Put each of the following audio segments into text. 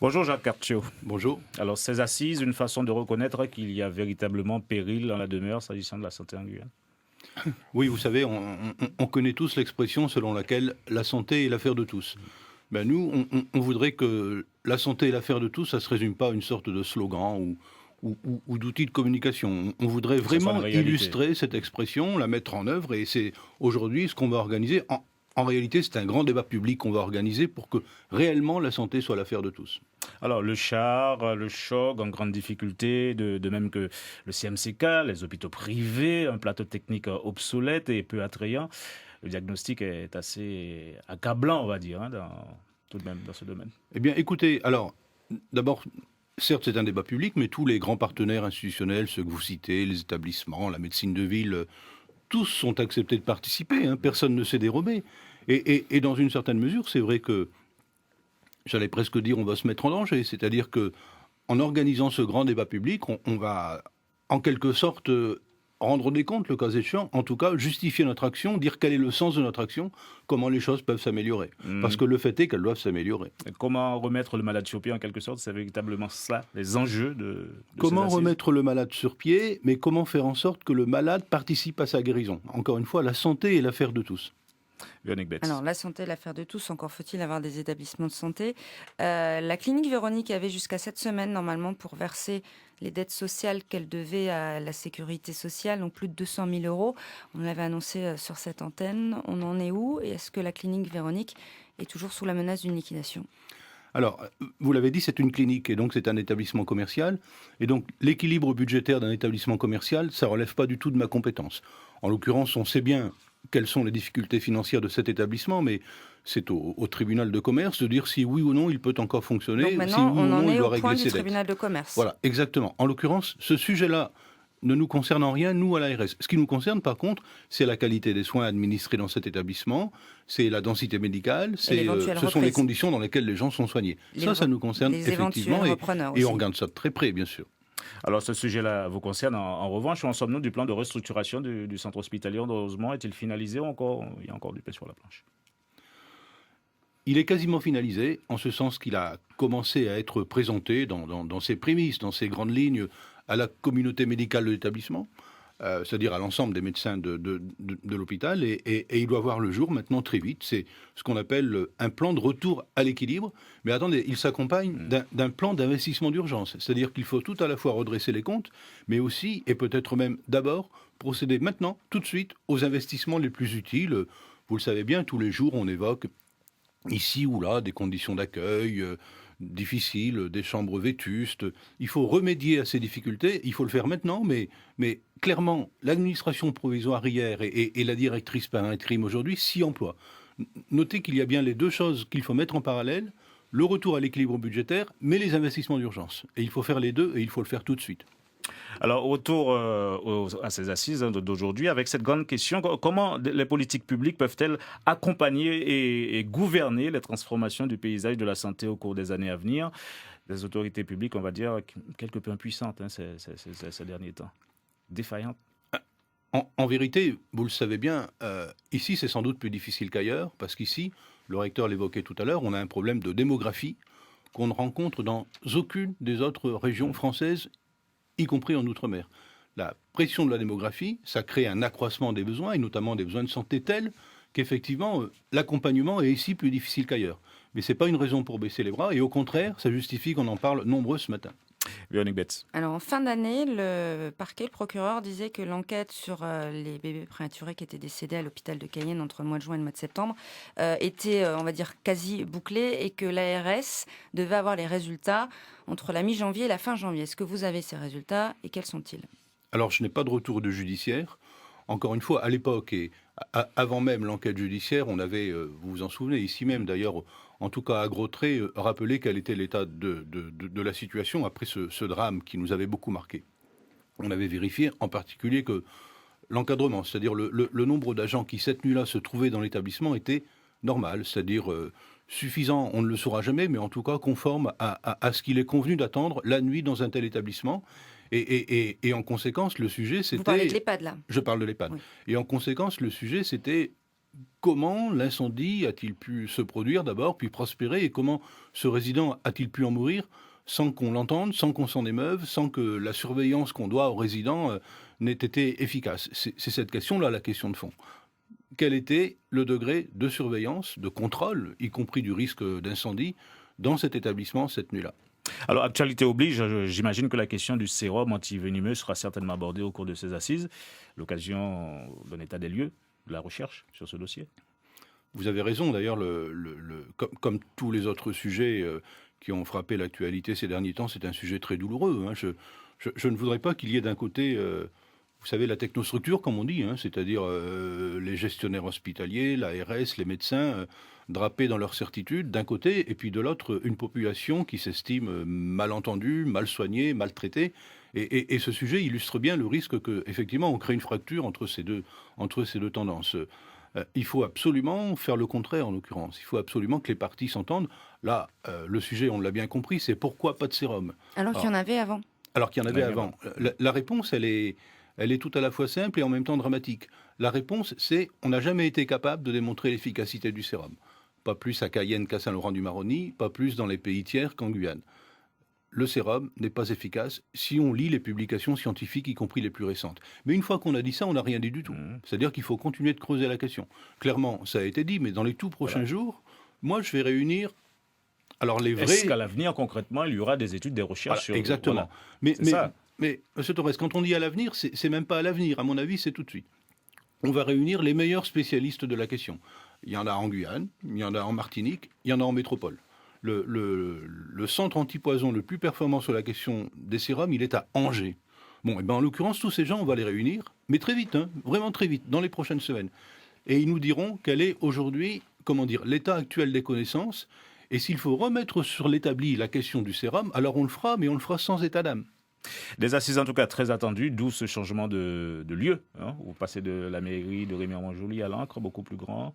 Bonjour Jacques Cartier. Bonjour. Alors, ces assises, une façon de reconnaître qu'il y a véritablement péril dans la demeure s'agissant de la santé en Guyane. Oui, vous savez, on connaît tous l'expression selon laquelle la santé est l'affaire de tous. Ben nous, on voudrait que la santé est l'affaire de tous, ça ne se résume pas à une sorte de slogan ou d'outil de communication. On voudrait Que ce soit une vraiment réalité. illustrer cette expression, la mettre en œuvre, et c'est aujourd'hui ce qu'on va organiser. En réalité, c'est un grand débat public qu'on va organiser pour que réellement la santé soit l'affaire de tous. Alors, le char, le choc en grande difficulté, de même que le CMCK, les hôpitaux privés, un plateau technique obsolète et peu attrayant. Le diagnostic est assez accablant, on va dire, tout de même dans ce domaine. Eh bien, écoutez, alors, d'abord, certes, c'est un débat public, mais tous les grands partenaires institutionnels, ceux que vous citez, les établissements, la médecine de ville, tous sont acceptés de participer, hein, personne ne s'est dérobé. Et dans une certaine mesure, c'est vrai que, j'allais presque dire, on va se mettre en danger. C'est-à-dire que en organisant ce grand débat public, on va, en quelque sorte, rendre des comptes, le cas échéant, en tout cas, justifier notre action, dire quel est le sens de notre action, comment les choses peuvent s'améliorer. Parce que le fait est qu'elles doivent s'améliorer. Et comment remettre le malade sur pied, en quelque sorte, c'est véritablement ça, les enjeux de Comment ces assises. remettre le malade sur pied, mais comment faire en sorte que le malade participe à sa guérison. Encore une fois, la santé est l'affaire de tous. Véronique Betts. Alors, la santé est l'affaire de tous. Encore faut-il avoir des établissements de santé. La clinique Véronique avait jusqu'à cette semaine, normalement, pour verser les dettes sociales qu'elle devait à la sécurité sociale, donc plus de 200 000 euros. On l'avait annoncé sur cette antenne. On en est où? Et est-ce que la clinique Véronique est toujours sous la menace d'une liquidation? Alors, vous l'avez dit, c'est une clinique et donc c'est un établissement commercial. Et donc, l'équilibre budgétaire d'un établissement commercial, ça ne relève pas du tout de ma compétence. En l'occurrence, on sait bien quelles sont les difficultés financières de cet établissement, mais c'est au tribunal de commerce de dire si oui ou non il peut encore fonctionner, Donc si maintenant, oui ou on en non il est doit au point régler du ses dettes. tribunal de commerce. Voilà, exactement. En l'occurrence, ce sujet-là ne nous concerne en rien, nous, à l'ARS. Ce qui nous concerne, par contre, c'est la qualité des soins administrés dans cet établissement, c'est la densité médicale, ce l'éventuelle sont les reprise. conditions dans lesquelles les gens sont soignés. Ça nous concerne Les effectivement, éventuels repreneurs et on aussi. regarde ça de très près, bien sûr. Alors, ce sujet-là vous concerne. En revanche, où en sommes-nous du plan de restructuration du centre hospitalier d'Orozement? Est-il finalisé ou encore, il y a encore du pain sur la planche? Il est quasiment finalisé, en ce sens qu'il a commencé à être présenté dans ses prémices, dans ses grandes lignes, à la communauté médicale de l'établissement, c'est-à-dire à l'ensemble des médecins de l'hôpital, et il doit voir le jour maintenant très vite. C'est ce qu'on appelle un plan de retour à l'équilibre. Mais attendez, il s'accompagne d'un plan d'investissement d'urgence, c'est-à-dire qu'il faut tout à la fois redresser les comptes, mais aussi, et peut-être même d'abord, procéder maintenant, tout de suite, aux investissements les plus utiles. Vous le savez bien, tous les jours, on évoque ici ou là, des conditions d'accueil difficiles, des chambres vétustes. Il faut remédier à ces difficultés, il faut le faire maintenant, mais clairement, l'administration provisoire hier et la directrice par intérim aujourd'hui s'y emploient. Notez qu'il y a bien les deux choses qu'il faut mettre en parallèle, le retour à l'équilibre budgétaire, mais les investissements d'urgence. Et il faut faire les deux, et il faut le faire tout de suite. Alors, autour à ces assises d'aujourd'hui, avec cette grande question, comment les politiques publiques peuvent-elles accompagner et gouverner les transformations du paysage de la santé au cours des années à venir? Des autorités publiques, on va dire, quelque peu impuissantes ces derniers temps, défaillantes. En vérité, vous le savez bien, ici c'est sans doute plus difficile qu'ailleurs, parce qu'ici, le recteur l'évoquait tout à l'heure, on a un problème de démographie qu'on ne rencontre dans aucune des autres régions françaises, y compris en Outre-mer. La pression de la démographie, ça crée un accroissement des besoins, et notamment des besoins de santé tels qu'effectivement, l'accompagnement est ici plus difficile qu'ailleurs. Mais ce n'est pas une raison pour baisser les bras, et au contraire, ça justifie qu'on en parle nombreux ce matin. Véronique Betts. Alors, en fin d'année, le parquet, le procureur disait que l'enquête sur les bébés prématurés qui étaient décédés à l'hôpital de Cayenne entre le mois de juin et le mois de septembre était, on va dire, quasi bouclée et que l'ARS devait avoir les résultats entre la mi-janvier et la fin janvier. Est-ce que vous avez ces résultats et quels sont-ils? Alors, je n'ai pas de retour de judiciaire. Encore une fois, à l'époque et avant même l'enquête judiciaire, on avait, vous vous en souvenez, ici même d'ailleurs, en tout cas à gros traits, rappelé quel était l'état de la situation après ce drame qui nous avait beaucoup marqué. On avait vérifié en particulier que l'encadrement, c'est-à-dire le nombre d'agents qui cette nuit-là se trouvaient dans l'établissement était normal, c'est-à-dire suffisant, on ne le saura jamais, mais en tout cas conforme à ce qu'il est convenu d'attendre la nuit dans un tel établissement. Et en conséquence, le sujet, c'était... Vous parlez de l'EHPAD, là? Je parle de l'EHPAD. Oui. Et en conséquence, le sujet, c'était comment l'incendie a-t-il pu se produire d'abord, puis prospérer, et comment ce résident a-t-il pu en mourir sans qu'on l'entende, sans qu'on s'en émeuve, sans que la surveillance qu'on doit aux résidents n'ait été efficace. C'est cette question-là la question de fond. Quel était le degré de surveillance, de contrôle, y compris du risque d'incendie, dans cet établissement cette nuit-là? Alors, actualité oblige, j'imagine que la question du sérum antivenimeux sera certainement abordée au cours de ces assises, l'occasion d'un état des lieux de la recherche sur ce dossier. Vous avez raison, d'ailleurs, comme tous les autres sujets qui ont frappé l'actualité ces derniers temps, c'est un sujet très douloureux. Hein. Je ne voudrais pas qu'il y ait d'un côté, vous savez, la technostructure, comme on dit, hein, c'est-à-dire les gestionnaires hospitaliers, l'ARS, les médecins, drapés dans leur certitude, d'un côté, et puis de l'autre, une population qui s'estime mal entendue, mal soignée, maltraitée. Et ce sujet illustre bien le risque que, effectivement, on crée une fracture entre ces deux tendances. Il faut absolument faire le contraire, en l'occurrence. Il faut absolument que les parties s'entendent. Là, le sujet, on l'a bien compris, c'est pourquoi pas de sérum. Alors qu'il y en avait avant. Alors qu'il y en avait avant. La réponse, elle est tout à la fois simple et en même temps dramatique. La réponse, c'est on n'a jamais été capable de démontrer l'efficacité du sérum. Pas plus à Cayenne qu'à Saint-Laurent-du-Maroni, pas plus dans les pays tiers qu'en Guyane. Le sérum n'est pas efficace si on lit les publications scientifiques, y compris les plus récentes. Mais une fois qu'on a dit ça, on n'a rien dit du tout. C'est-à-dire qu'il faut continuer de creuser la question. Clairement, ça a été dit, mais dans les tout prochains jours, moi, je vais réunir... Alors les vrais... Est-ce qu'à l'avenir, concrètement, il y aura des études, des recherches sur... Exactement. Voilà. Mais M. Torres, quand on dit à l'avenir, c'est même pas à l'avenir. À mon avis, c'est tout de suite. On va réunir les meilleurs spécialistes de la question. Il y en a en Guyane, il y en a en Martinique, il y en a en métropole. Le centre antipoison le plus performant sur la question des sérums, il est à Angers. Bon, et ben en l'occurrence, tous ces gens, on va les réunir, mais très vite, hein, vraiment très vite, dans les prochaines semaines. Et ils nous diront quel est aujourd'hui, l'état actuel des connaissances. Et s'il faut remettre sur l'établi la question du sérum, alors on le fera, mais on le fera sans état d'âme. Des assises en tout cas très attendues, d'où ce changement de lieu. Hein. Vous passez de la mairie de Rémy-Montjoly à l'Ancre, beaucoup plus grand.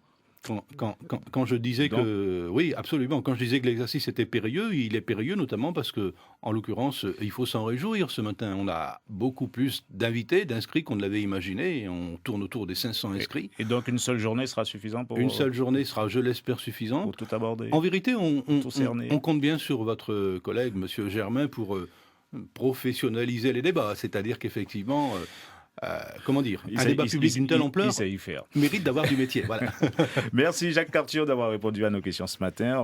Quand je disais que... Oui, absolument. Quand je disais que l'exercice était périlleux, il est périlleux notamment parce que, en l'occurrence, il faut s'en réjouir ce matin. On a beaucoup plus d'invités, d'inscrits qu'on ne l'avait imaginé. Et on tourne autour des 500 inscrits. Et donc une seule journée sera suffisante pour... Une seule journée sera, je l'espère, suffisante. Pour tout aborder. En vérité, on compte bien sur votre collègue, M. Germain, pour professionnaliser les débats. C'est-à-dire qu'effectivement... un débat public d'une telle ampleur il sait y faire. Mérite d'avoir du métier. Voilà. Merci Jacques Cartier d'avoir répondu à nos questions ce matin.